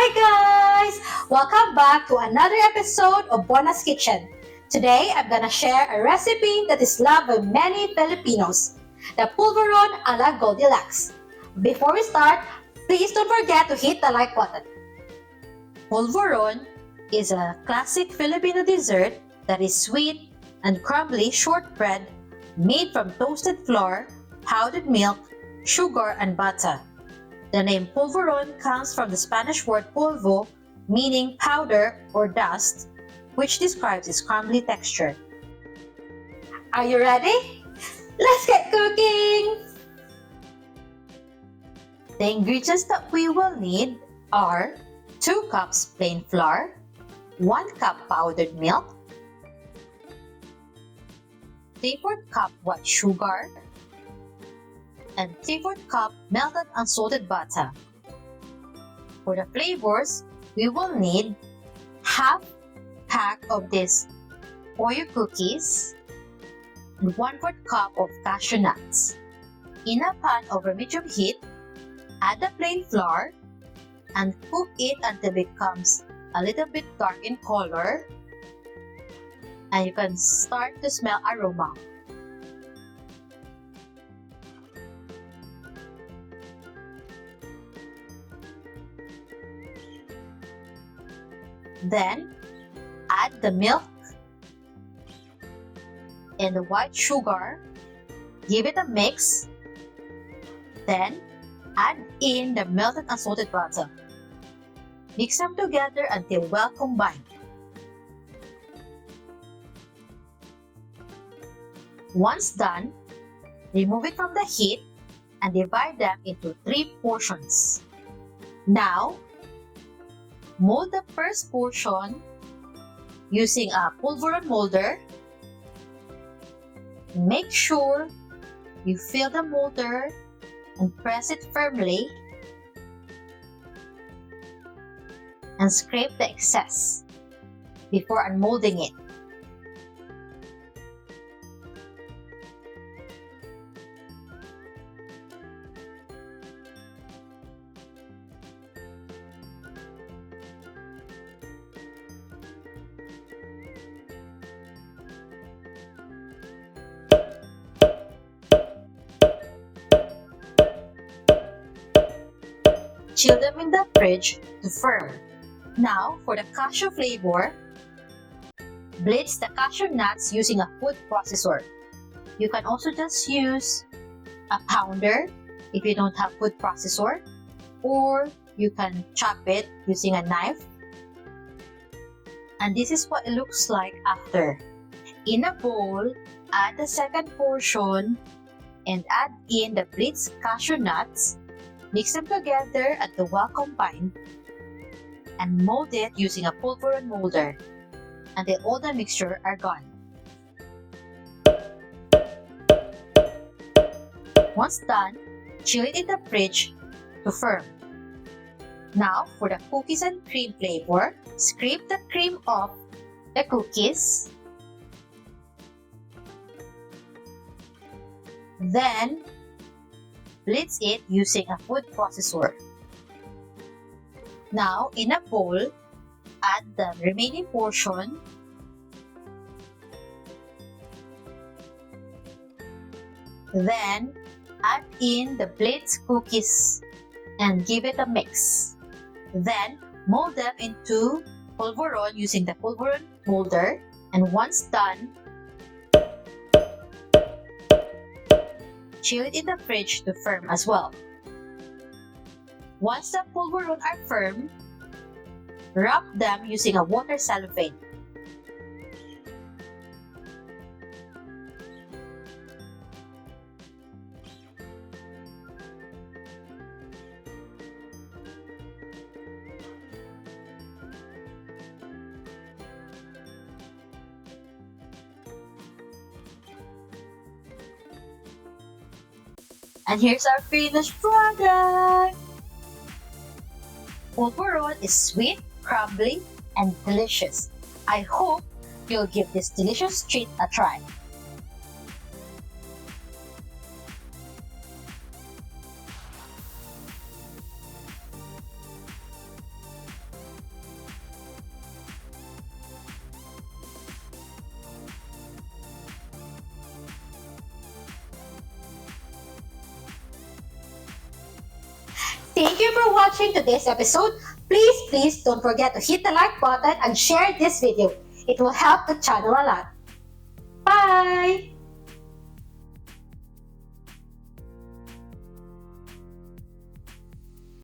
Hi guys! Welcome back to another episode of Buena's Kitchen. Today, I'm gonna share a recipe that is loved by many Filipinos, the Pulveron a la Goldilocks. Before we start, please don't forget to hit the like button. Polvoron is a classic Filipino dessert that is sweet and crumbly shortbread made from toasted flour, powdered milk, sugar, and butter. The name Polvoron comes from the Spanish word polvo, meaning powder or dust, which describes its crumbly texture. Are you ready? Let's get cooking! The ingredients that we will need are 2 cups plain flour, 1 cup powdered milk, 3/4 cup white sugar, and 3/4 cup melted unsalted butter. For the flavors, we will need half pack of this oreo cookies and 1/4 cup of cashew nuts. In a pan over medium heat, add the plain flour and cook it until it becomes a little bit dark in color and you can start to smell aroma. Then, add the milk and the white sugar. Give it a mix. Then, add in the melted unsalted butter. Mix them together until well combined. Once done, remove it from the heat and divide them into 3 portions. Now, mold the first portion using a Pulveron molder. Make sure you fill the molder and press it firmly and scrape the excess before unmolding it. Chill them in the fridge to firm. Now, for the cashew flavor, blitz the cashew nuts using a food processor. You can also just use a pounder if you don't have food processor, or you can chop it using a knife. And this is what it looks like after. In a bowl, add the second portion and add in the blitzed cashew nuts. Mix them together until well combined and mold it using a Pulveron molder until all the mixture are gone. Once done, chill it in the fridge to firm. Now, for the cookies and cream flavor, scrape the cream off the cookies. Then, blitz it using a food processor. Now, in a bowl, add the remaining portion. Then, add in the blitzed cookies and give it a mix. Then, mold them into Polvoron using the Polvoron molder. And once done, chill it in the fridge to firm as well. Once the Pulveron are firm, wrap them using a water cellophane. And here's our finished product! Polvoron is sweet, crumbly, and delicious. I hope you'll give this delicious treat a try. Thank you for watching today's episode. Please don't forget to hit the like button and share this video. It will help the channel a lot.